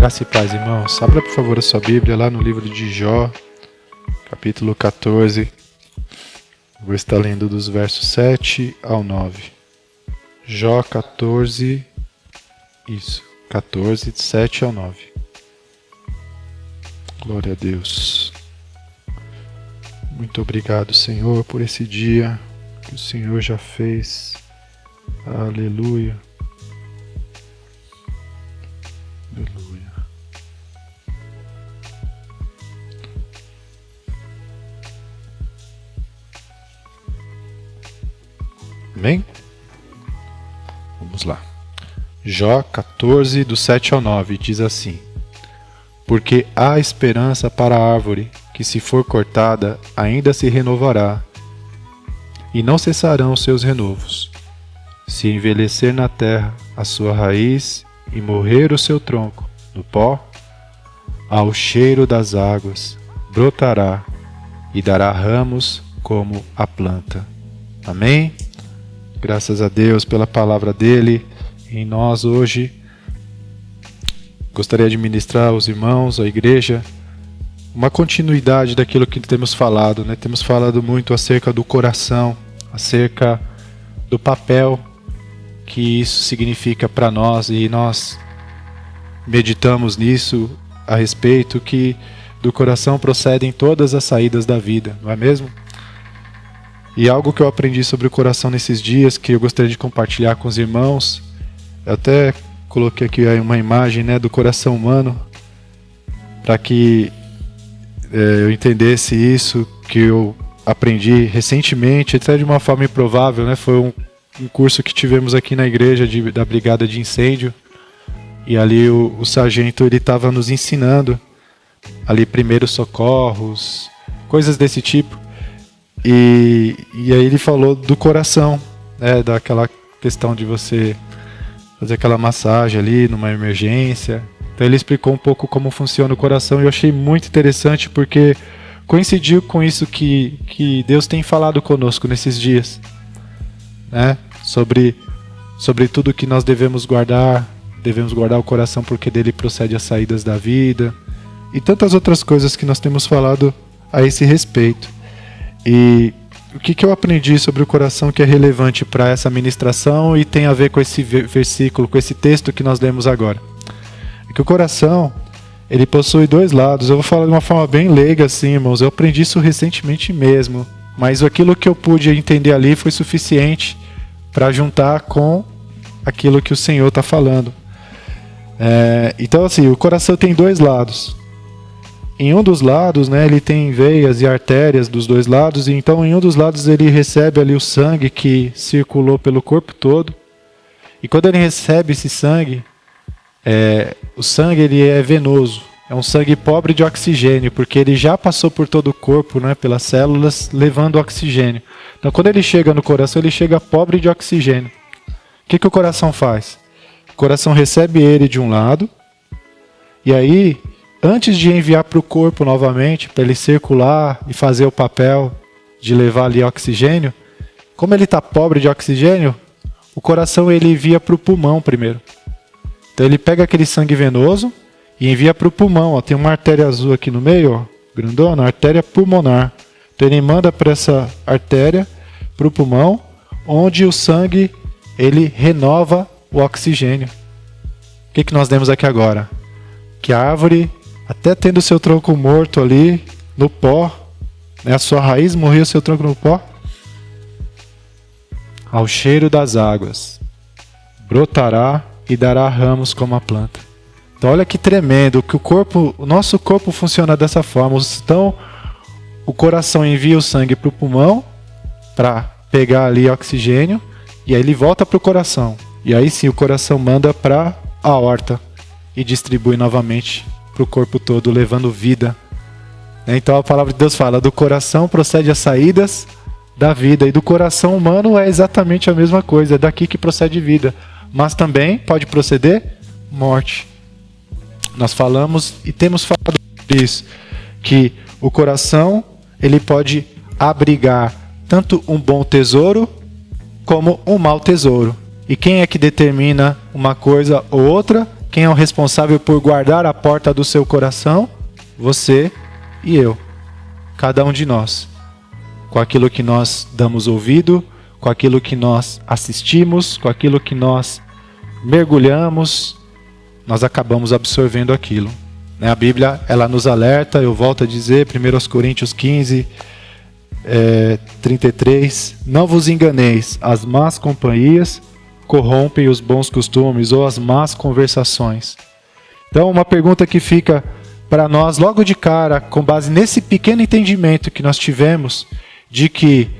Graça e paz, irmãos. Abra, por favor, a sua Bíblia lá no livro de Jó, capítulo 14. Vou estar lendo dos versos 7 ao 9. Jó 14, 7 ao 9. Glória a Deus. Muito obrigado, Senhor, por esse dia que o Senhor já fez. Aleluia. Aleluia. Amém? Vamos lá. Jó 14, do 7 ao 9, diz assim: Porque há esperança para a árvore, que se for cortada, ainda se renovará, e não cessarão os seus renovos. Se envelhecer na terra a sua raiz, e morrer o seu tronco no pó, ao cheiro das águas brotará, e dará ramos como a planta. Amém? Graças a Deus pela palavra dele em nós hoje. Gostaria de ministrar aos irmãos, à igreja, uma continuidade daquilo que temos falado, né? Temos falado muito acerca do coração, acerca do papel que isso significa para nós, e nós meditamos nisso a respeito que do coração procedem todas as saídas da vida, não é mesmo? E algo que eu aprendi sobre o coração nesses dias, que eu gostaria de compartilhar com os irmãos, eu até coloquei aqui uma imagem, né, do coração humano, para que eu entendesse isso, que eu aprendi recentemente, até de uma forma improvável, né? Foi um curso que tivemos aqui na igreja da Brigada de Incêndio, e ali o sargento ele estava nos ensinando ali primeiros socorros, coisas desse tipo. E aí ele falou do coração, né, daquela questão de você fazer aquela massagem ali numa emergência. Então ele explicou um pouco como funciona o coração, e eu achei muito interessante porque coincidiu com isso que Deus tem falado conosco nesses dias, né? Sobre tudo que nós devemos guardar o coração porque dele procede as saídas da vida, e tantas outras coisas que nós temos falado a esse respeito. E o que eu aprendi sobre o coração que é relevante para essa ministração e tem a ver com esse versículo, com esse texto que nós lemos agora? É que o coração, ele possui dois lados. Eu vou falar de uma forma bem leiga assim, irmãos. Eu aprendi isso recentemente mesmo, mas aquilo que eu pude entender ali foi suficiente para juntar com aquilo que o Senhor está falando. Então assim, o coração tem dois lados. Em um dos lados, né, ele tem veias e artérias dos dois lados, e então em um dos lados ele recebe ali o sangue que circulou pelo corpo todo. E quando ele recebe esse sangue, o sangue ele é venoso, é um sangue pobre de oxigênio, porque ele já passou por todo o corpo, né, pelas células, levando oxigênio. Então quando ele chega no coração, ele chega pobre de oxigênio. O que o coração faz? O coração recebe ele de um lado, e aí, antes de enviar para o corpo novamente, para ele circular e fazer o papel de levar ali oxigênio, como ele está pobre de oxigênio, o coração ele envia para o pulmão primeiro. Então ele pega aquele sangue venoso e envia para o pulmão. Ó, tem uma artéria azul aqui no meio, ó, grandona, artéria pulmonar. Então ele manda para essa artéria, para o pulmão, onde o sangue ele renova o oxigênio. O que nós temos aqui agora? Que a árvore, até tendo seu tronco morto ali no pó, né, a sua raiz morreu, seu tronco no pó, ao cheiro das águas brotará e dará ramos como a planta. Então olha que tremendo, que o nosso corpo funciona dessa forma. Então o coração envia o sangue para o pulmão para pegar ali oxigênio, e aí ele volta para o coração, e aí sim o coração manda para a aorta e distribui novamente para o corpo todo, levando vida. Então a palavra de Deus fala, do coração procede as saídas da vida, e do coração humano é exatamente a mesma coisa, é daqui que procede vida, mas também pode proceder morte. Nós falamos e temos falado sobre isso, que o coração ele pode abrigar tanto um bom tesouro como um mau tesouro. E quem é que determina uma coisa ou outra? Quem é o responsável por guardar a porta do seu coração? Você e eu. Cada um de nós. Com aquilo que nós damos ouvido, com aquilo que nós assistimos, com aquilo que nós mergulhamos, nós acabamos absorvendo aquilo. A Bíblia, ela nos alerta, eu volto a dizer, 1 Coríntios 15, 33, não vos enganeis, as más companhias corrompem os bons costumes, ou as más conversações. Então, uma pergunta que fica para nós logo de cara, com base nesse pequeno entendimento que nós tivemos, de que,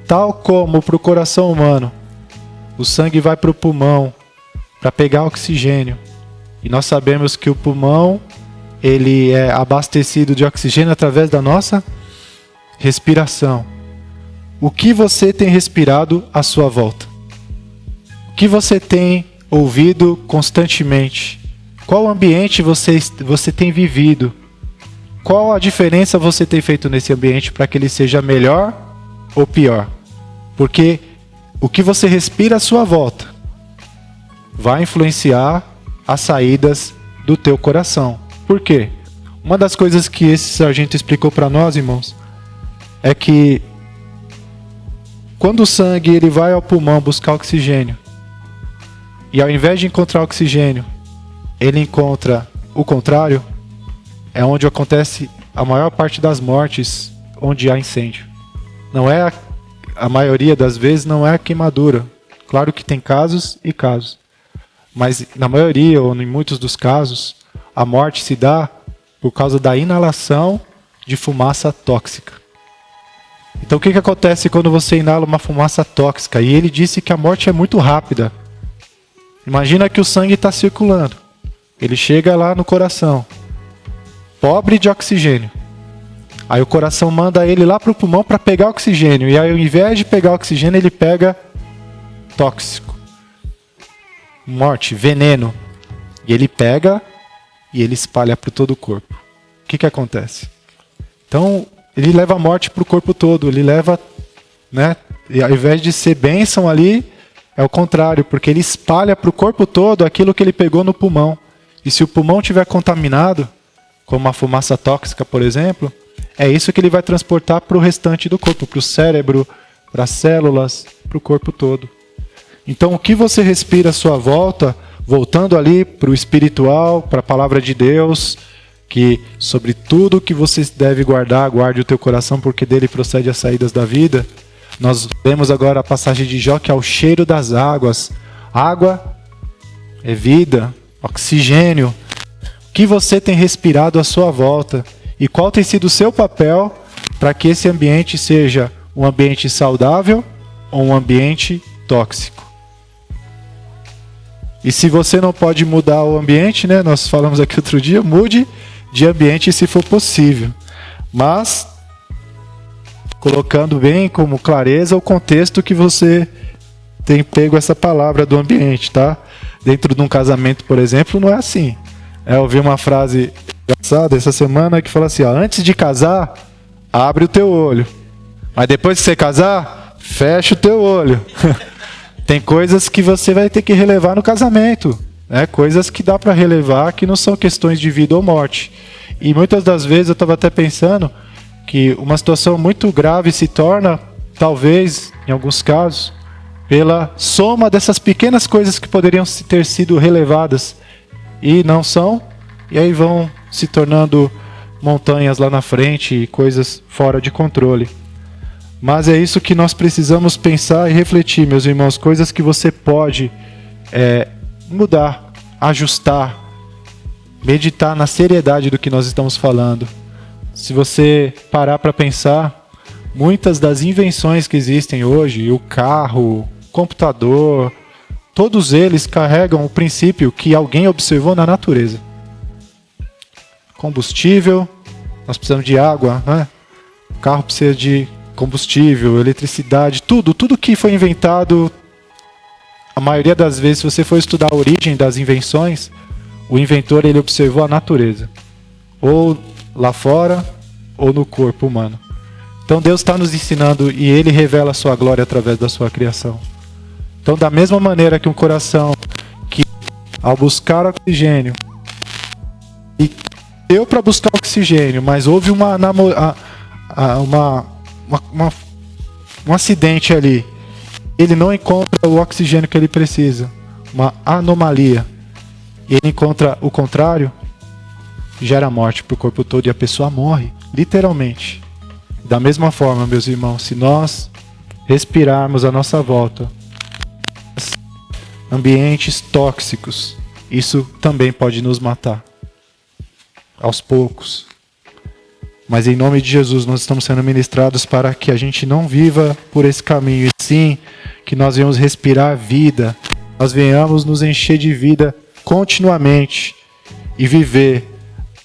tal como para o coração humano, o sangue vai para o pulmão para pegar oxigênio, e nós sabemos que o pulmão ele é abastecido de oxigênio através da nossa respiração. O que você tem respirado à sua volta? O que você tem ouvido constantemente? Qual ambiente você tem vivido? Qual a diferença você tem feito nesse ambiente para que ele seja melhor ou pior? Porque o que você respira à sua volta vai influenciar as saídas do teu coração. Por quê? Uma das coisas que esse sargento explicou para nós, irmãos, é que quando o sangue ele vai ao pulmão buscar oxigênio, e ao invés de encontrar oxigênio, ele encontra o contrário, é onde acontece a maior parte das mortes onde há incêndio. Não é a maioria das vezes não é a queimadura. Claro que tem casos e casos. Mas na maioria, ou em muitos dos casos, a morte se dá por causa da inalação de fumaça tóxica. Então o que acontece quando você inala uma fumaça tóxica? E ele disse que a morte é muito rápida. Imagina que o sangue está circulando. Ele chega lá no coração, pobre de oxigênio. Aí o coração manda ele lá para o pulmão para pegar oxigênio. E aí, ao invés de pegar oxigênio, ele pega tóxico. Morte, veneno. E ele pega e ele espalha para todo o corpo. O que acontece? Então, ele leva a morte para o corpo todo. Ele leva, e ao invés de ser bênção ali, é o contrário. Porque ele espalha para o corpo todo aquilo que ele pegou no pulmão. E se o pulmão estiver contaminado, como uma fumaça tóxica, por exemplo, é isso que ele vai transportar para o restante do corpo, para o cérebro, para as células, para o corpo todo. Então, o que você respira à sua volta, voltando ali para o espiritual, para a palavra de Deus, que sobre tudo que você deve guardar, guarde o teu coração, porque dele procede as saídas da vida. Nós lemos agora a passagem de Jó, que é o cheiro das águas. Água é vida, oxigênio. O que você tem respirado à sua volta? E qual tem sido o seu papel para que esse ambiente seja um ambiente saudável ou um ambiente tóxico? E se você não pode mudar o ambiente, nós falamos aqui outro dia, mude de ambiente se for possível. Mas colocando bem como clareza o contexto que você tem pego essa palavra do ambiente, tá? Dentro de um casamento, por exemplo, não é assim. Eu ouvi uma frase engraçada essa semana que fala assim, antes de casar, abre o teu olho. Mas depois que você casar, fecha o teu olho. Tem coisas que você vai ter que relevar no casamento. Coisas que dá para relevar, que não são questões de vida ou morte. E muitas das vezes eu estava até pensando que uma situação muito grave se torna, talvez, em alguns casos, pela soma dessas pequenas coisas que poderiam ter sido relevadas e não são, e aí vão se tornando montanhas lá na frente e coisas fora de controle. Mas é isso que nós precisamos pensar e refletir, meus irmãos, coisas que você pode mudar, ajustar, meditar na seriedade do que nós estamos falando. Se você parar para pensar, muitas das invenções que existem hoje, o carro, o computador, todos eles carregam o princípio que alguém observou na natureza. Combustível, nós precisamos de água, O carro precisa de combustível, eletricidade, tudo que foi inventado, a maioria das vezes, se você for estudar a origem das invenções, o inventor ele observou a natureza, ou lá fora, ou no corpo humano. Então Deus está nos ensinando e Ele revela a sua glória através da sua criação. Então, da mesma maneira que um coração que ao buscar oxigênio, e deu para buscar oxigênio, mas houve um acidente ali, ele não encontra o oxigênio que ele precisa, uma anomalia, e ele encontra o contrário, gera morte para o corpo todo e a pessoa morre, literalmente. Da mesma forma, meus irmãos, se nós respirarmos à nossa volta ambientes tóxicos, isso também pode nos matar, aos poucos. Mas em nome de Jesus nós estamos sendo ministrados para que a gente não viva por esse caminho, e sim que nós venhamos respirar vida, nós venhamos nos encher de vida continuamente e viver,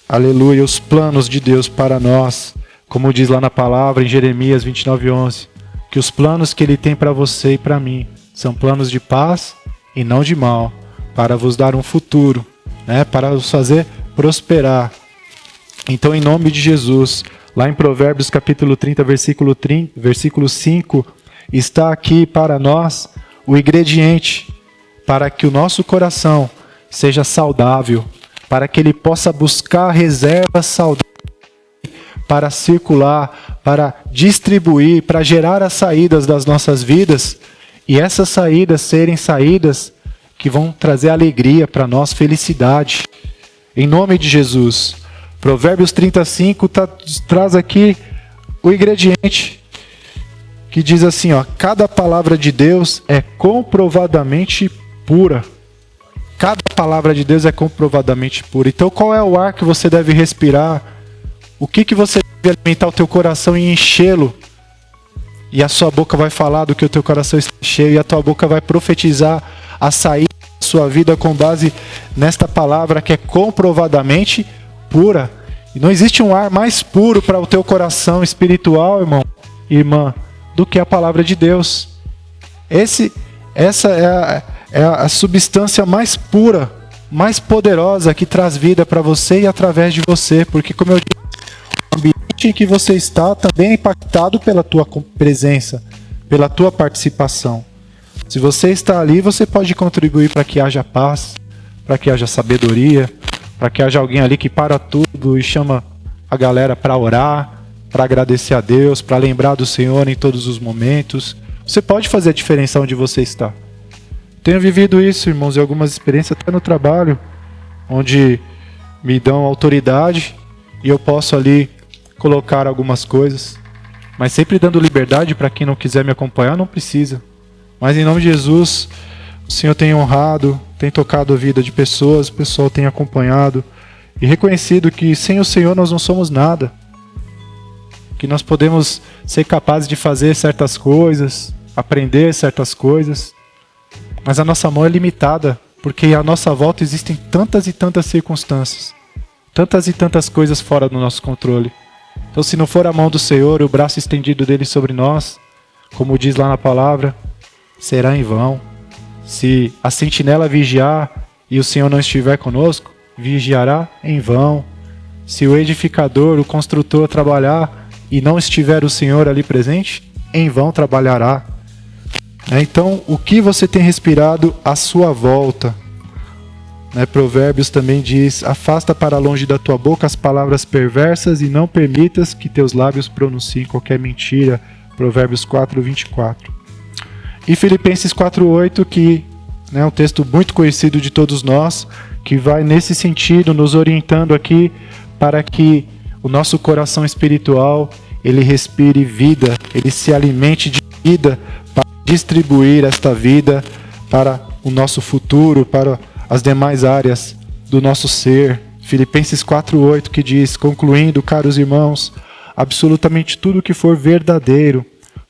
aleluia, os planos de Deus para nós, como diz lá na palavra em Jeremias 29:11, que os planos que Ele tem para você e para mim são planos de paz e não de mal, para vos dar um futuro, né, para vos fazer prosperar. Então, em nome de Jesus, lá em Provérbios capítulo 30, versículo 5, está aqui para nós o ingrediente para que o nosso coração seja saudável, para que ele possa buscar reservas saudáveis para circular, para distribuir, para gerar as saídas das nossas vidas, e essas saídas serem saídas que vão trazer alegria para nós, felicidade. Em nome de Jesus. Provérbios 35 traz aqui o ingrediente que diz assim, ó: cada palavra de Deus é comprovadamente pura. Cada palavra de Deus é comprovadamente pura. Então qual é o ar que você deve respirar? O que você deve alimentar o teu coração e enchê-lo? E a sua boca vai falar do que o teu coração está cheio, e a tua boca vai profetizar a saída da sua vida com base nesta palavra que é comprovadamente pura. E não existe um ar mais puro para o teu coração espiritual, irmão e irmã, do que a palavra de Deus. Essa é a substância mais pura, mais poderosa, que traz vida para você e através de você. Porque, como eu disse, o ambiente em que você está também é impactado pela tua presença, pela tua participação. Se você está ali, você pode contribuir para que haja paz, para que haja sabedoria, para que haja alguém ali que para tudo e chama a galera para orar, para agradecer a Deus, para lembrar do Senhor em todos os momentos. Você pode fazer a diferença onde você está. Tenho vivido isso, irmãos, em algumas experiências até no trabalho, onde me dão autoridade e eu posso ali colocar algumas coisas, mas sempre dando liberdade para quem não quiser me acompanhar, não precisa. Mas em nome de Jesus, o Senhor tem honrado, tem tocado a vida de pessoas, o pessoal tem acompanhado e reconhecido que sem o Senhor nós não somos nada. Que nós podemos ser capazes de fazer certas coisas, aprender certas coisas, mas a nossa mão é limitada, porque à nossa volta existem tantas e tantas circunstâncias, tantas e tantas coisas fora do nosso controle. Então, se não for a mão do Senhor, o braço estendido dele sobre nós, como diz lá na palavra, será em vão. Se a sentinela vigiar e o Senhor não estiver conosco, vigiará em vão. Se o edificador, o construtor trabalhar e não estiver o Senhor ali presente, em vão trabalhará. Então, o que você tem respirado à sua volta? Provérbios também diz: afasta para longe da tua boca as palavras perversas e não permitas que teus lábios pronunciem qualquer mentira. Provérbios 4:24. E Filipenses 4:8, que é um texto muito conhecido de todos nós, que vai nesse sentido, nos orientando aqui para que o nosso coração espiritual, ele respire vida, ele se alimente de vida, para distribuir esta vida para o nosso futuro, para as demais áreas do nosso ser. Filipenses 4:8, que diz: concluindo, caros irmãos, absolutamente tudo que for verdadeiro,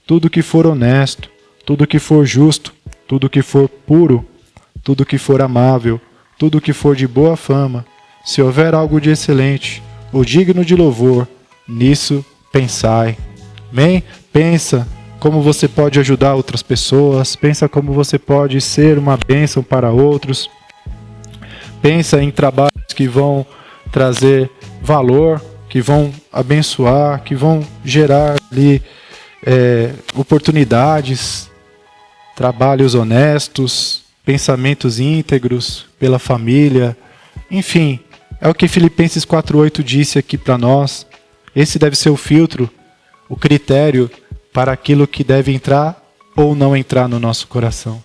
tudo que for honesto, tudo que for justo, tudo que for puro, tudo que for amável, tudo que for de boa fama, se houver algo de excelente ou digno de louvor, nisso pensai. Amém? Pensa como você pode ajudar outras pessoas, pensa como você pode ser uma bênção para outros, pensa em trabalhos que vão trazer valor, que vão abençoar, que vão gerar ali oportunidades, trabalhos honestos, pensamentos íntegros, pela família, enfim, é o que Filipenses 4:8 disse aqui para nós. Esse deve ser o filtro, o critério para aquilo que deve entrar ou não entrar no nosso coração.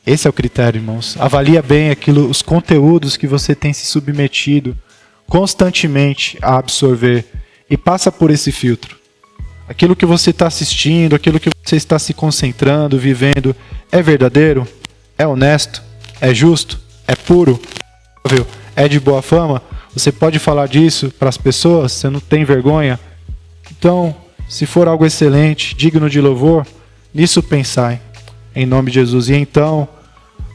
Esse é o critério, irmãos. Avalia bem os conteúdos que você tem se submetido constantemente a absorver e passa por esse filtro. Aquilo que você está assistindo, aquilo que você está se concentrando, vivendo, é verdadeiro? É honesto? É justo? É puro? É de boa fama? Você pode falar disso para as pessoas? Você não tem vergonha? Então, se for algo excelente, digno de louvor, nisso pensai, em nome de Jesus. E então,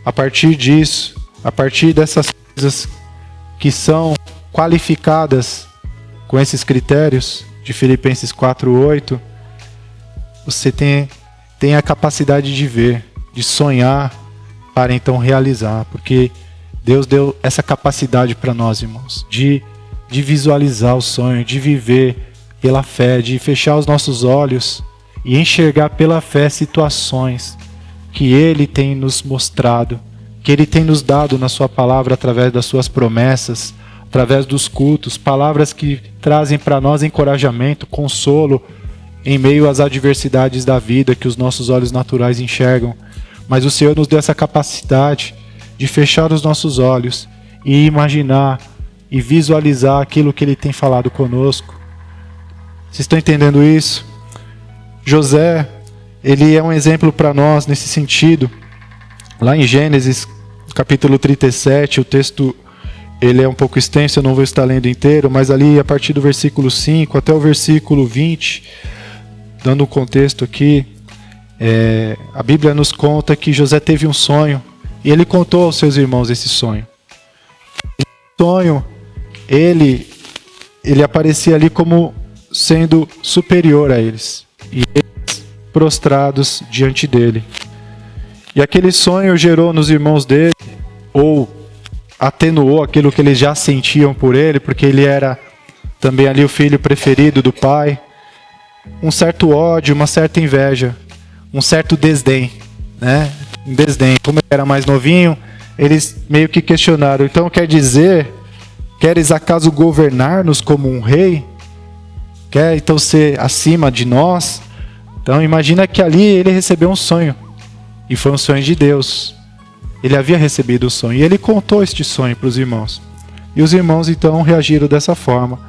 a partir disso, a partir dessas coisas que são qualificadas com esses critérios de Filipenses 4:8, você tem a capacidade de ver, de sonhar, para então realizar, porque Deus deu essa capacidade para nós, irmãos, de visualizar o sonho, de viver pela fé, de fechar os nossos olhos e enxergar pela fé situações que Ele tem nos mostrado, que Ele tem nos dado na Sua palavra através das Suas promessas, através dos cultos, palavras que trazem para nós encorajamento, consolo em meio às adversidades da vida que os nossos olhos naturais enxergam. Mas o Senhor nos deu essa capacidade de fechar os nossos olhos e imaginar e visualizar aquilo que Ele tem falado conosco. Vocês estão entendendo isso? José, ele é um exemplo para nós nesse sentido. Lá em Gênesis, capítulo 37, o texto ele é um pouco extenso, eu não vou estar lendo inteiro, mas ali a partir do versículo 5 até o versículo 20, dando um contexto aqui, a Bíblia nos conta que José teve um sonho e ele contou aos seus irmãos esse sonho. O sonho, ele aparecia ali como sendo superior a eles e eles prostrados diante dele. E aquele sonho gerou nos irmãos dele, ou atenuou aquilo que eles já sentiam por ele, porque ele era também ali o filho preferido do pai, um certo ódio, uma certa inveja, um certo desdém, né? Um desdém. Como ele era mais novinho, eles meio que questionaram. Então quer dizer, queres acaso governar-nos como um rei? Quer então ser acima de nós? Então imagina que ali ele recebeu um sonho, e foi um sonho de Deus. Ele havia recebido o sonho, e ele contou este sonho para os irmãos. E os irmãos então reagiram dessa forma.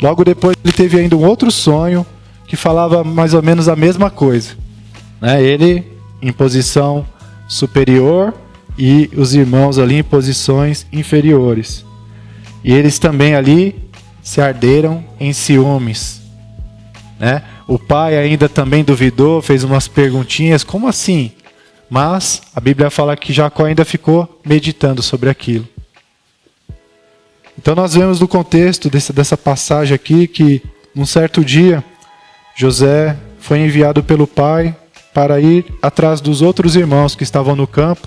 Logo depois ele teve ainda um outro sonho, que falava mais ou menos a mesma coisa. Ele em posição superior e os irmãos ali em posições inferiores. E eles também ali se arderam em ciúmes. O pai ainda também duvidou, fez umas perguntinhas, como assim? Mas a Bíblia fala que Jacó ainda ficou meditando sobre aquilo. Então nós vemos no contexto dessa passagem aqui que num certo dia José foi enviado pelo pai para ir atrás dos outros irmãos que estavam no campo,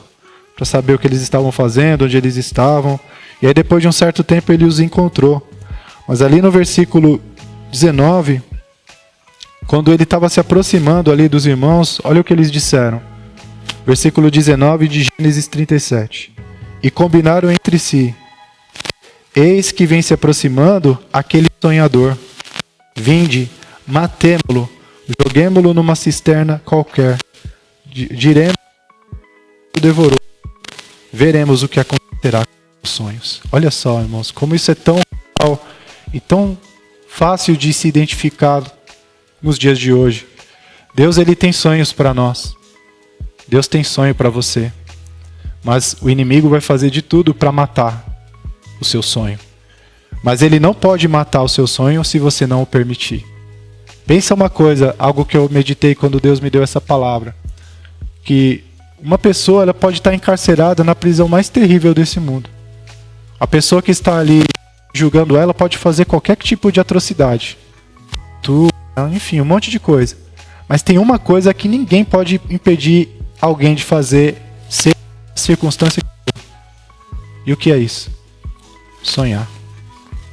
para saber o que eles estavam fazendo, onde eles estavam. E aí depois de um certo tempo ele os encontrou. Mas ali no versículo 19, quando ele estava se aproximando ali dos irmãos, olha o que eles disseram. Versículo 19 de Gênesis 37. E combinaram entre si: eis que vem se aproximando aquele sonhador. Vinde, matemo-lo, joguemo-lo numa cisterna qualquer. Diremos que o devorou. Veremos o que acontecerá com os sonhos. Olha só, irmãos, como isso é tão real e tão fácil de se identificar nos dias de hoje. Deus, ele tem sonhos para nós. Deus tem sonho para você. Mas o inimigo vai fazer de tudo para matar o seu sonho. Mas ele não pode matar o seu sonho se você não o permitir. Pensa uma coisa, algo que eu meditei quando Deus me deu essa palavra. Que uma pessoa ela pode estar encarcerada na prisão mais terrível desse mundo. A pessoa que está ali julgando ela pode fazer qualquer tipo de atrocidade. Enfim, um monte de coisa. Mas tem uma coisa que ninguém pode impedir alguém de fazer, ser a circunstância que for. E o que é isso? Sonhar.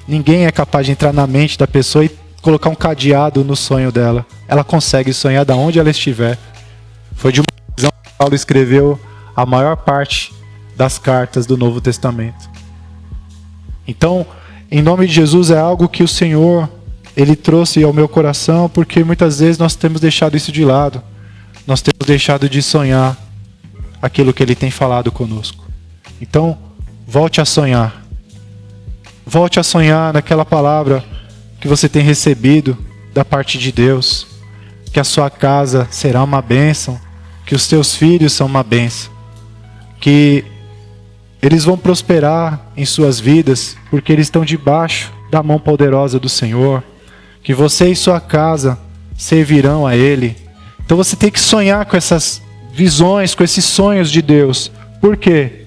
Ninguém é capaz de entrar na mente da pessoa e colocar um cadeado no sonho dela. Ela consegue sonhar de onde ela estiver. Foi de uma visão que Paulo escreveu a maior parte das cartas do Novo Testamento. Então, em nome de Jesus, é algo que o Senhor, Ele trouxe ao meu coração, porque muitas vezes nós temos deixado isso de lado. Nós temos deixado de sonhar aquilo que Ele tem falado conosco. Então, volte a sonhar. Volte a sonhar naquela palavra que você tem recebido da parte de Deus. Que a sua casa será uma bênção. Que os teus filhos são uma bênção. Que eles vão prosperar em suas vidas, porque eles estão debaixo da mão poderosa do Senhor. Que você e sua casa servirão a Ele. Então você tem que sonhar com essas visões, com esses sonhos de Deus. Por quê?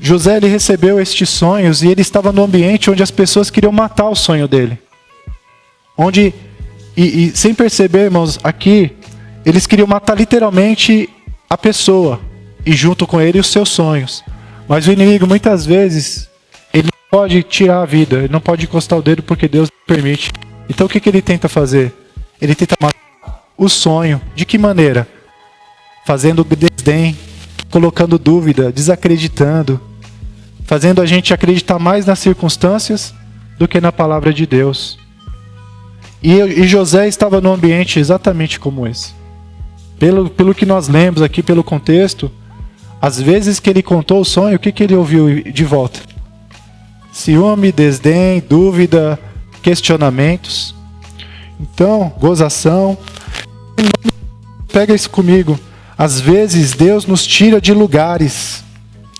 José, ele recebeu estes sonhos e ele estava no ambiente onde as pessoas queriam matar o sonho dele. Onde, e sem perceber, irmãos, aqui, eles queriam matar literalmente a pessoa. E junto com ele os seus sonhos. Mas o inimigo, muitas vezes, ele não pode tirar a vida. Ele não pode encostar o dedo porque Deus não permite. Então o que ele tenta fazer? Ele tenta matar o sonho. De que maneira? Fazendo desdém, colocando dúvida, desacreditando, fazendo a gente acreditar mais nas circunstâncias do que na palavra de Deus. E José estava num ambiente exatamente como esse. Pelo que nós lemos aqui, pelo contexto, às vezes que ele contou o sonho, o que ele ouviu de volta? Ciúme, desdém, dúvida, questionamentos. Então, gozação. Pega isso comigo. Às vezes Deus nos tira de lugares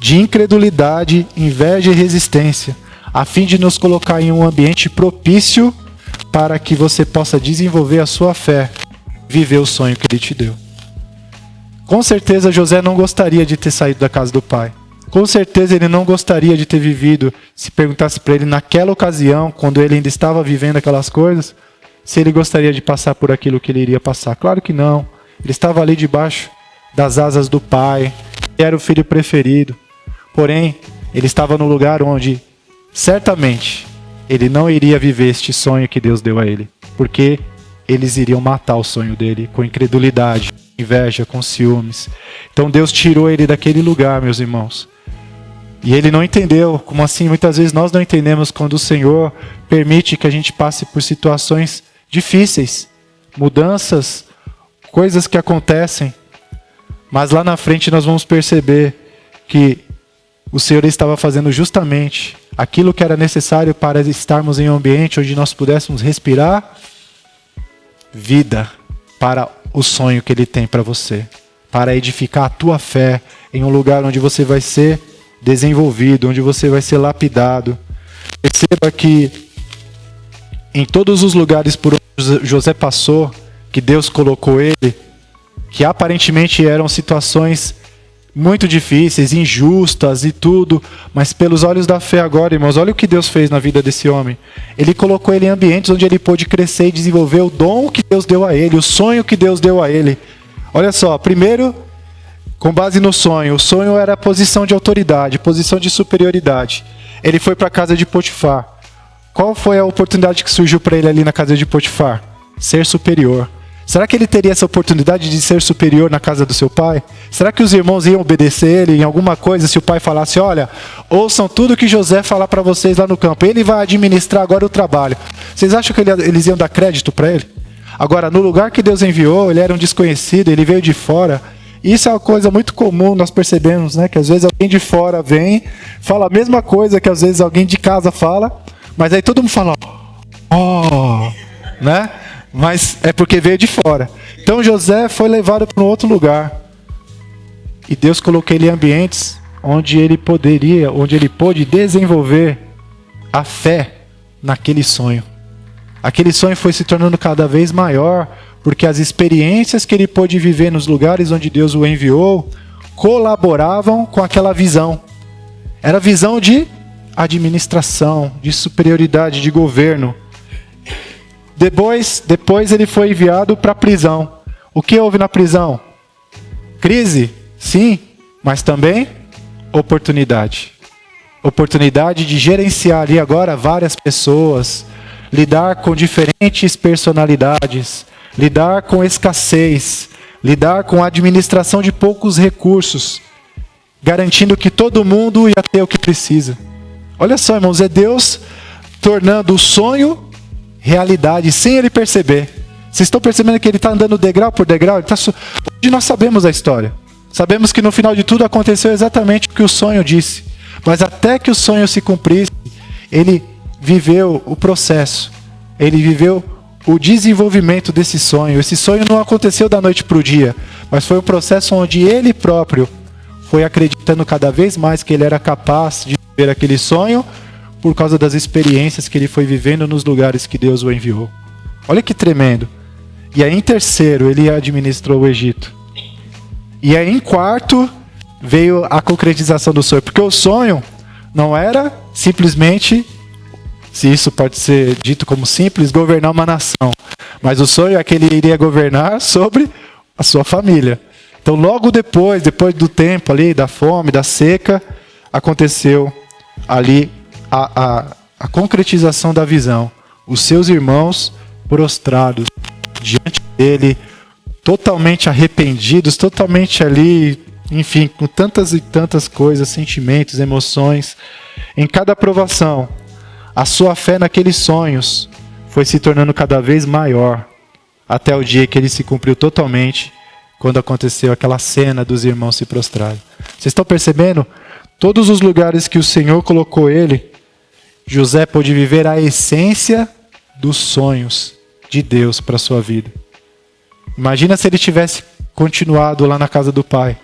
de incredulidade, inveja e resistência, a fim de nos colocar em um ambiente propício para que você possa desenvolver a sua fé, viver o sonho que Ele te deu. Com certeza José não gostaria de ter saído da casa do pai. Com certeza ele não gostaria de ter vivido, se perguntasse para ele naquela ocasião, quando ele ainda estava vivendo aquelas coisas, se ele gostaria de passar por aquilo que ele iria passar. Claro que não. Ele estava ali debaixo das asas do pai, era o filho preferido. Porém, ele estava no lugar onde, certamente, ele não iria viver este sonho que Deus deu a ele. Porque eles iriam matar o sonho dele com incredulidade, inveja, com ciúmes. Então Deus tirou ele daquele lugar, meus irmãos. E ele não entendeu. Como assim? Muitas vezes nós não entendemos quando o Senhor permite que a gente passe por situações difíceis, mudanças, coisas que acontecem. Mas lá na frente nós vamos perceber que o Senhor estava fazendo justamente aquilo que era necessário para estarmos em um ambiente onde nós pudéssemos respirar vida para o sonho que Ele tem para você, para edificar a tua fé em um lugar onde você vai ser desenvolvido, onde você vai ser lapidado. Perceba que em todos os lugares por onde José passou, que Deus colocou ele, que aparentemente eram situações muito difíceis, injustas e tudo, mas pelos olhos da fé agora, irmãos, olha o que Deus fez na vida desse homem. Ele colocou ele em ambientes onde ele pôde crescer e desenvolver o dom que Deus deu a ele, o sonho que Deus deu a ele. Olha só, primeiro, com base no sonho, o sonho era a posição de autoridade, posição de superioridade. Ele foi para a casa de Potifar. Qual foi a oportunidade que surgiu para ele ali na casa de Potifar? Ser superior. Será que ele teria essa oportunidade de ser superior na casa do seu pai? Será que os irmãos iam obedecer ele em alguma coisa se o pai falasse, olha, ouçam tudo que José falar para vocês lá no campo, ele vai administrar agora o trabalho. Vocês acham que eles iam dar crédito para ele? Agora, no lugar que Deus enviou, ele era um desconhecido, ele veio de fora. Isso é uma coisa muito comum, nós percebemos, né? Que às vezes alguém de fora vem, fala a mesma coisa que às vezes alguém de casa fala, mas aí todo mundo fala, né? Mas é porque veio de fora. Então José foi levado para um outro lugar. E Deus colocou ele em ambientes onde ele pôde desenvolver a fé naquele sonho. Aquele sonho foi se tornando cada vez maior, porque as experiências que ele pôde viver nos lugares onde Deus o enviou colaboravam com aquela visão. Era visão de administração, de superioridade, de governo. Depois ele foi enviado para a prisão. O que houve na prisão? Crise? Sim, mas também oportunidade. Oportunidade de gerenciar ali agora várias pessoas, lidar com diferentes personalidades, lidar com escassez, lidar com a administração de poucos recursos, garantindo que todo mundo ia ter o que precisa. Olha só, irmãos, é Deus tornando o sonho realidade sem ele perceber. Vocês estão percebendo que ele está andando degrau por degrau? Hoje nós sabemos a história. Sabemos que no final de tudo aconteceu exatamente o que o sonho disse. Mas até que o sonho se cumprisse, ele viveu o processo. Ele viveu o desenvolvimento desse sonho. Esse sonho não aconteceu da noite para o dia, mas foi um processo onde ele próprio foi acreditando cada vez mais que ele era capaz de viver aquele sonho por causa das experiências que ele foi vivendo nos lugares que Deus o enviou. Olha que tremendo. E aí em terceiro, ele administrou o Egito. E aí em quarto, veio a concretização do sonho. Porque o sonho não era simplesmente, se isso pode ser dito como simples, governar uma nação. Mas o sonho é que ele iria governar sobre a sua família. Então logo depois do tempo ali, da fome, da seca, aconteceu ali a concretização da visão. Os seus irmãos prostrados diante dele, totalmente arrependidos, totalmente ali, enfim, com tantas e tantas coisas, sentimentos, emoções. Em cada provação, a sua fé naqueles sonhos foi se tornando cada vez maior, até o dia que ele se cumpriu totalmente, quando aconteceu aquela cena dos irmãos se prostrarem. Vocês estão percebendo? Todos os lugares que o Senhor colocou ele, José pôde viver a essência dos sonhos de Deus para a sua vida. Imagina se ele tivesse continuado lá na casa do pai.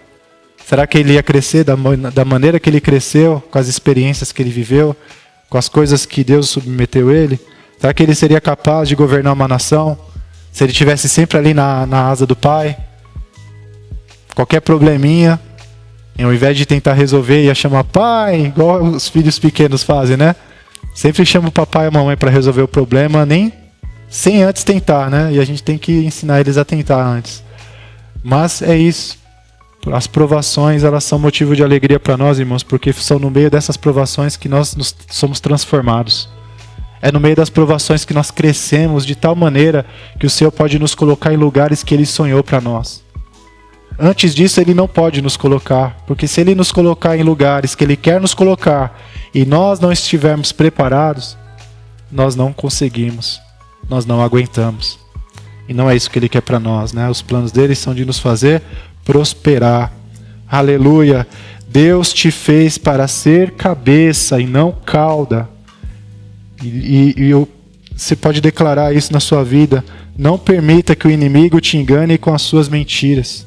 Será que ele ia crescer da maneira que ele cresceu, com as experiências que ele viveu, com as coisas que Deus submeteu ele? Será que ele seria capaz de governar uma nação? Se ele estivesse sempre ali na asa do pai? Qualquer probleminha, ao invés de tentar resolver, ia chamar pai, igual os filhos pequenos fazem, né? Sempre chama o papai e a mamãe para resolver o problema, nem sem antes tentar, né? E a gente tem que ensinar eles a tentar antes. Mas é isso. As provações, elas são motivo de alegria para nós, irmãos, porque são no meio dessas provações que nós somos transformados. É no meio das provações que nós crescemos de tal maneira que o Senhor pode nos colocar em lugares que Ele sonhou para nós. Antes disso, Ele não pode nos colocar, porque se Ele nos colocar em lugares que Ele quer nos colocar e nós não estivermos preparados, nós não conseguimos, nós não aguentamos. E não é isso que Ele quer para nós, né? Os planos dele são de nos fazer prosperar. Aleluia! Deus te fez para ser cabeça e não cauda. Você pode declarar isso na sua vida. Não permita que o inimigo te engane com as suas mentiras.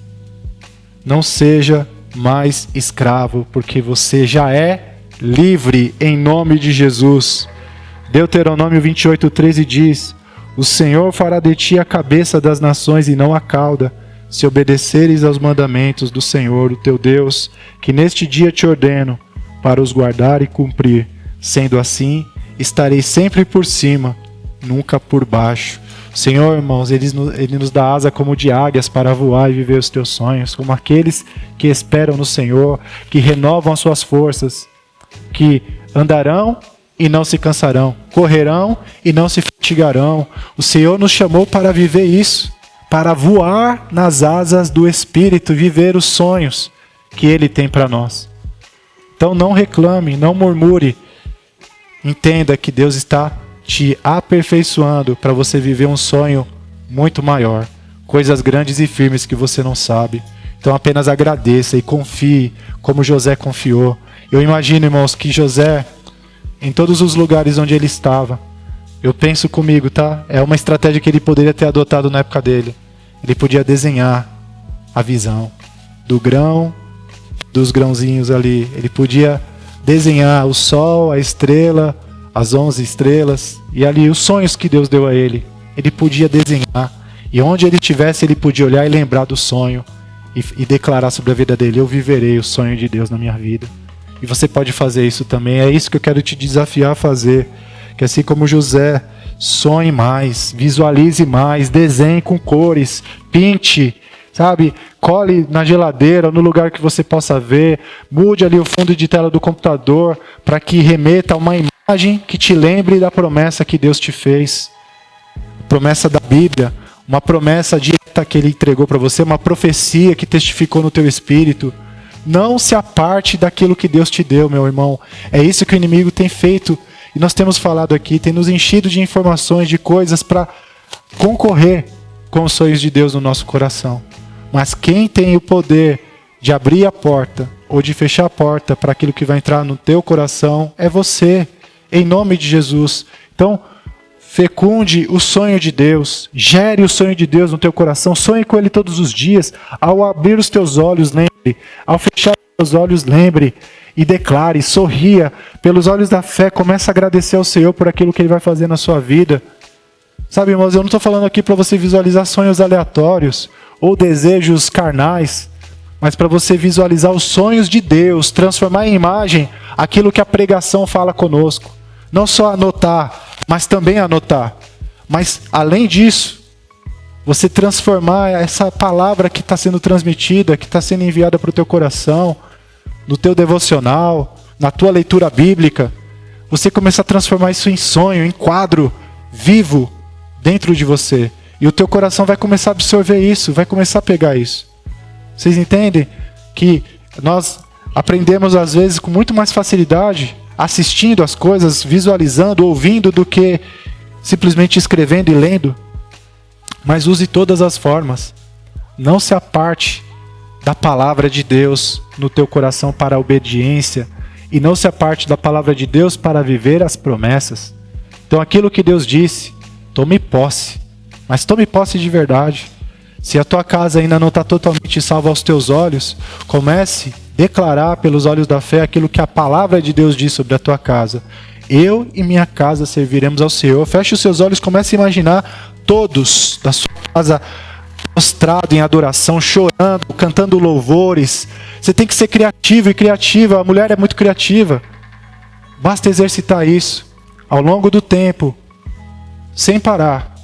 Não seja mais escravo, porque você já é livre em nome de Jesus. Deuteronômio 28:13 diz: o Senhor fará de ti a cabeça das nações e não a cauda, se obedeceres aos mandamentos do Senhor, o teu Deus, que neste dia te ordeno, para os guardar e cumprir. Sendo assim, estarei sempre por cima, nunca por baixo. Senhor, irmãos, Ele nos dá asa como de águias para voar e viver os teus sonhos, como aqueles que esperam no Senhor, que renovam as suas forças, que andarão e não se cansarão, correrão e não se fatigarão. O Senhor nos chamou para viver isso, para voar nas asas do Espírito, viver os sonhos que Ele tem para nós. Então não reclame, não murmure. Entenda que Deus está te aperfeiçoando para você viver um sonho muito maior, coisas grandes e firmes que você não sabe. Então apenas agradeça e confie como José confiou. Eu imagino, irmãos, que José, em todos os lugares onde ele estava, eu penso comigo, tá? É uma estratégia que ele poderia ter adotado na época dele. Ele podia desenhar a visão do grão, dos grãozinhos ali. Ele podia desenhar o sol, a estrela, as 11 estrelas, e ali os sonhos que Deus deu a ele. Ele podia desenhar, e onde ele estivesse, ele podia olhar e lembrar do sonho, e declarar sobre a vida dele: eu viverei o sonho de Deus na minha vida. E você pode fazer isso também. É isso que eu quero te desafiar a fazer. Que assim como José, sonhe mais, visualize mais, desenhe com cores, pinte, sabe? Cole na geladeira, no lugar que você possa ver. Mude ali o fundo de tela do computador para que remeta a uma imagem que te lembre da promessa que Deus te fez. Promessa da Bíblia, uma promessa de oferta que ele entregou para você, uma profecia que testificou no teu espírito. Não se aparte daquilo que Deus te deu, meu irmão. É isso que o inimigo tem feito. E nós temos falado aqui, tem nos enchido de informações, de coisas para concorrer com os sonhos de Deus no nosso coração. Mas quem tem o poder de abrir a porta ou de fechar a porta para aquilo que vai entrar no teu coração é você, em nome de Jesus. Então, fecunde o sonho de Deus, gere o sonho de Deus no teu coração, sonhe com ele todos os dias. Ao abrir os teus olhos, lembre. Ao fechar os teus olhos, lembre. E declare, sorria. Pelos olhos da fé, comece a agradecer ao Senhor por aquilo que Ele vai fazer na sua vida. Sabe, irmãos, eu não estou falando aqui para você visualizar sonhos aleatórios ou desejos carnais, mas para você visualizar os sonhos de Deus, transformar em imagem aquilo que a pregação fala conosco. Não só anotar, mas também anotar. Mas, além disso, você transformar essa palavra que está sendo transmitida, que está sendo enviada para o teu coração, no teu devocional, na tua leitura bíblica, você começar a transformar isso em sonho, em quadro vivo dentro de você. E o teu coração vai começar a absorver isso, vai começar a pegar isso. Vocês entendem que nós aprendemos às vezes com muito mais facilidade, assistindo as coisas, visualizando, ouvindo, do que simplesmente escrevendo e lendo? Mas use todas as formas. Não se aparte da palavra de Deus no teu coração para a obediência, e não se aparte da palavra de Deus para viver as promessas. Então aquilo que Deus disse, tome posse, mas tome posse de verdade. Se a tua casa ainda não está totalmente salva aos teus olhos, comece a declarar pelos olhos da fé aquilo que a palavra de Deus diz sobre a tua casa. Eu e minha casa serviremos ao Senhor. Feche os seus olhos, comece a imaginar todos da sua casa prostrado em adoração, chorando, cantando louvores. Você tem que ser criativo e criativa. A mulher é muito criativa. Basta exercitar isso ao longo do tempo, sem parar.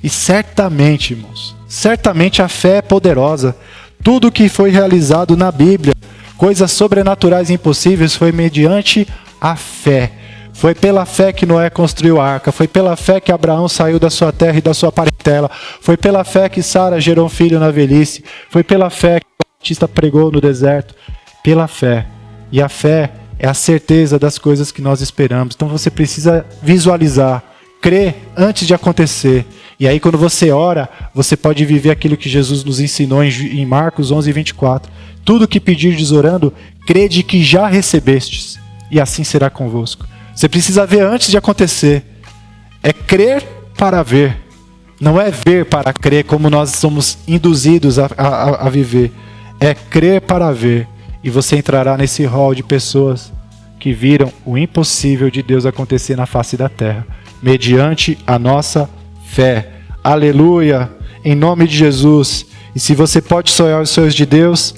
E certamente, irmãos, certamente a fé é poderosa. Tudo que foi realizado na Bíblia, coisas sobrenaturais e impossíveis, foi mediante a fé. Foi pela fé que Noé construiu a arca. Foi pela fé que Abraão saiu da sua terra e da sua parentela. Foi pela fé que Sara gerou um filho na velhice. Foi pela fé que o Batista pregou no deserto. Pela fé. E a fé é a certeza das coisas que nós esperamos. Então você precisa visualizar, crer antes de acontecer. E aí quando você ora, você pode viver aquilo que Jesus nos ensinou em Marcos 11:24. Tudo que pedirdes orando, crede que já recebestes, e assim será convosco. Você precisa ver antes de acontecer. É crer para ver. Não é ver para crer, como nós somos induzidos a viver. É crer para ver. E você entrará nesse rol de pessoas que viram o impossível de Deus acontecer na face da terra, mediante a nossa fé. Aleluia! Em nome de Jesus. E se você pode sonhar os sonhos de Deus,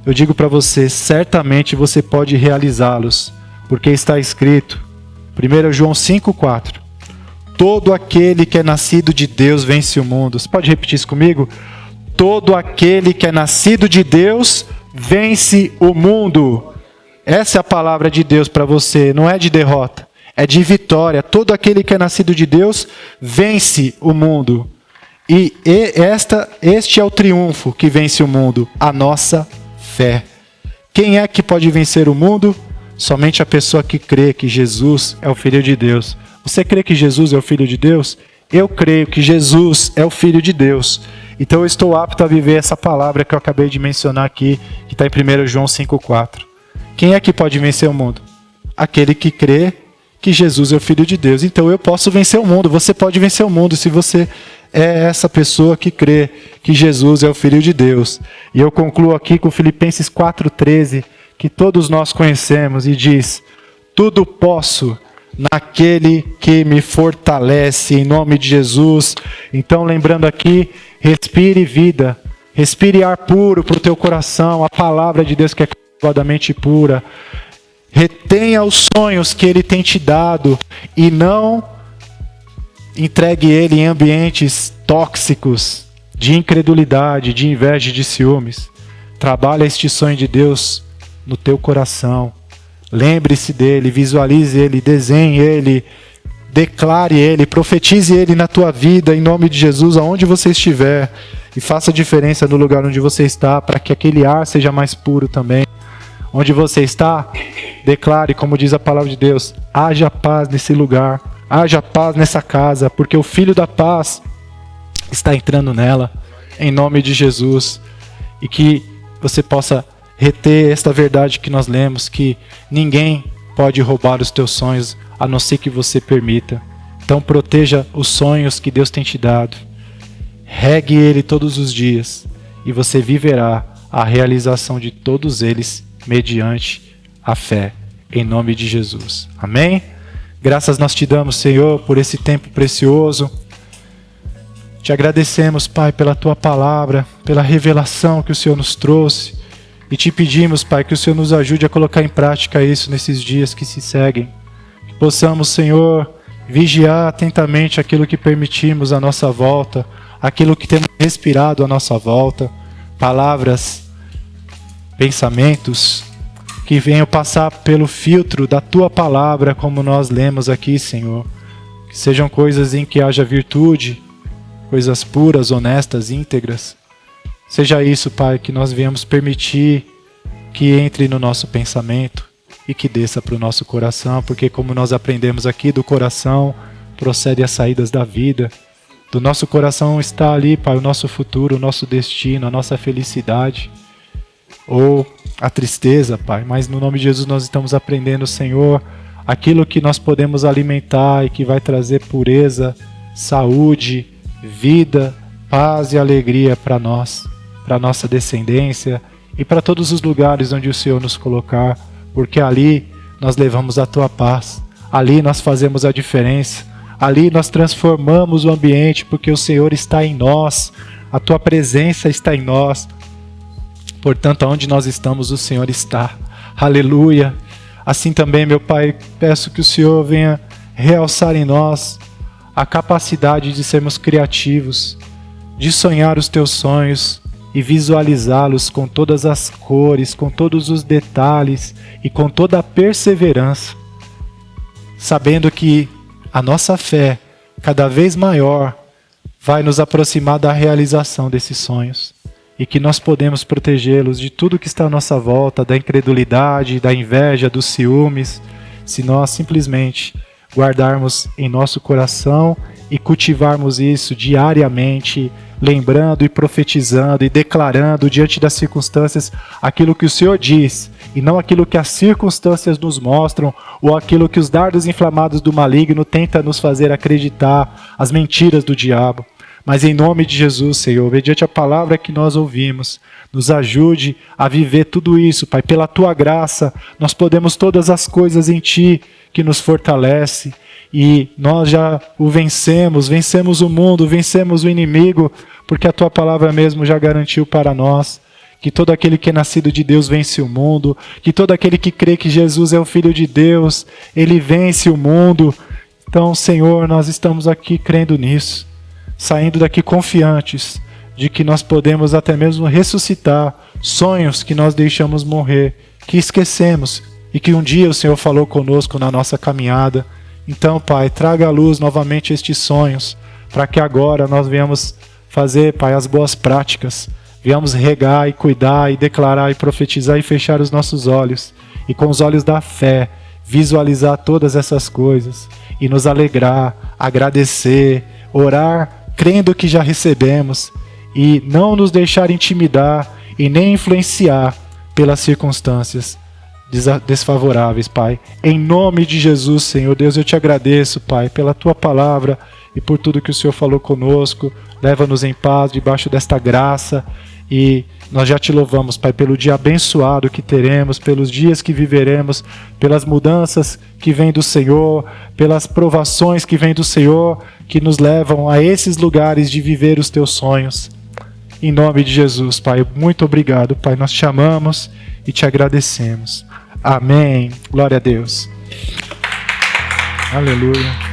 eu digo para você, certamente você pode realizá-los. Porque está escrito, 1 João 5,4. Todo aquele que é nascido de Deus vence o mundo. Você pode repetir isso comigo? Todo aquele que é nascido de Deus vence o mundo. Essa é a palavra de Deus para você. Não é de derrota, é de vitória. Todo aquele que é nascido de Deus vence o mundo. E este é o triunfo que vence o mundo, a nossa fé. Quem é que pode vencer o mundo? Somente a pessoa que crê que Jesus é o Filho de Deus. Você crê que Jesus é o Filho de Deus? Eu creio que Jesus é o Filho de Deus. Então eu estou apto a viver essa palavra que eu acabei de mencionar aqui, que está em 1 João 5,4. Quem é que pode vencer o mundo? Aquele que crê que Jesus é o Filho de Deus. Então eu posso vencer o mundo, você pode vencer o mundo se você é essa pessoa que crê que Jesus é o Filho de Deus. E eu concluo aqui com Filipenses 4,13, que todos nós conhecemos, e diz: tudo posso naquele que me fortalece, em nome de Jesus. Então, lembrando aqui, respire vida, respire ar puro para o teu coração, a palavra de Deus que é completamente pura. Retenha os sonhos que Ele tem te dado e não entregue ele em ambientes tóxicos, de incredulidade, de inveja e de ciúmes. Trabalhe este sonho de Deus no teu coração. Lembre-se dele, visualize ele, desenhe ele, declare ele, profetize ele na tua vida, em nome de Jesus, aonde você estiver. e faça diferença no lugar onde você está, para que aquele ar seja mais puro também. Onde você está, declare, como diz a palavra de Deus, haja paz nesse lugar, haja paz nessa casa, porque o Filho da Paz está entrando nela, em nome de Jesus. E que você possa reter esta verdade que nós lemos, que ninguém pode roubar os teus sonhos, a não ser que você permita. Então proteja os sonhos que Deus tem te dado. Regue ele todos os dias, e você viverá a realização de todos eles mediante a fé, em nome de Jesus. Amém? Graças nós te damos, Senhor, por esse tempo precioso. Te agradecemos, Pai, pela Tua palavra, pela revelação que o Senhor nos trouxe. E te pedimos, Pai, que o Senhor nos ajude a colocar em prática isso nesses dias que se seguem. Que possamos, Senhor, vigiar atentamente aquilo que permitimos à nossa volta, aquilo que temos respirado à nossa volta, palavras, pensamentos que venham passar pelo filtro da Tua palavra, como nós lemos aqui, Senhor. Que sejam coisas em que haja virtude, coisas puras, honestas, íntegras. Seja isso, Pai, que nós venhamos permitir que entre no nosso pensamento e que desça para o nosso coração, porque como nós aprendemos aqui, do coração procede as saídas da vida. Do nosso coração está ali, Pai, o nosso futuro, o nosso destino, a nossa felicidade ou a tristeza, Pai. Mas no nome de Jesus nós estamos aprendendo, Senhor, aquilo que nós podemos alimentar e que vai trazer pureza, saúde, vida, paz e alegria para nós, para nossa descendência e para todos os lugares onde o Senhor nos colocar, porque ali nós levamos a Tua paz, ali nós fazemos a diferença, ali nós transformamos o ambiente, porque o Senhor está em nós, a Tua presença está em nós. Portanto, aonde nós estamos, o Senhor está. Aleluia. Assim também, meu Pai, peço que o Senhor venha realçar em nós a capacidade de sermos criativos, de sonhar os Teus sonhos e visualizá-los com todas as cores, com todos os detalhes e com toda a perseverança, sabendo que a nossa fé, cada vez maior, vai nos aproximar da realização desses sonhos. E que nós podemos protegê-los de tudo que está à nossa volta, da incredulidade, da inveja, dos ciúmes, se nós simplesmente guardarmos em nosso coração e cultivarmos isso diariamente, lembrando e profetizando e declarando diante das circunstâncias aquilo que o Senhor diz, e não aquilo que as circunstâncias nos mostram, ou aquilo que os dardos inflamados do maligno tentam nos fazer acreditar, as mentiras do diabo. Mas em nome de Jesus, Senhor, mediante a palavra que nós ouvimos, nos ajude a viver tudo isso, Pai. Pela Tua graça, nós podemos todas as coisas em Ti que nos fortalece. E nós já o vencemos o mundo, vencemos o inimigo, porque a Tua palavra mesmo já garantiu para nós que todo aquele que é nascido de Deus vence o mundo, que todo aquele que crê que Jesus é o Filho de Deus, ele vence o mundo. Então, Senhor, nós estamos aqui crendo nisso, saindo daqui confiantes de que nós podemos até mesmo ressuscitar sonhos que nós deixamos morrer, que esquecemos e que um dia o Senhor falou conosco na nossa caminhada. Então, Pai, traga à luz novamente estes sonhos, para que agora nós venhamos fazer, Pai, as boas práticas, venhamos regar e cuidar e declarar e profetizar e fechar os nossos olhos, e com os olhos da fé, visualizar todas essas coisas, e nos alegrar, agradecer, orar, crendo que já recebemos, e não nos deixar intimidar e nem influenciar pelas circunstâncias desfavoráveis, Pai. Em nome de Jesus, Senhor Deus, eu te agradeço, Pai, pela Tua palavra e por tudo que o Senhor falou conosco. Leva-nos em paz debaixo desta graça, e nós já te louvamos, Pai, pelo dia abençoado que teremos, pelos dias que viveremos, pelas mudanças que vêm do Senhor, pelas provações que vêm do Senhor, que nos levam a esses lugares de viver os Teus sonhos. Em nome de Jesus, Pai, muito obrigado, Pai, nós te amamos e te agradecemos. Amém. Glória a Deus. Aleluia.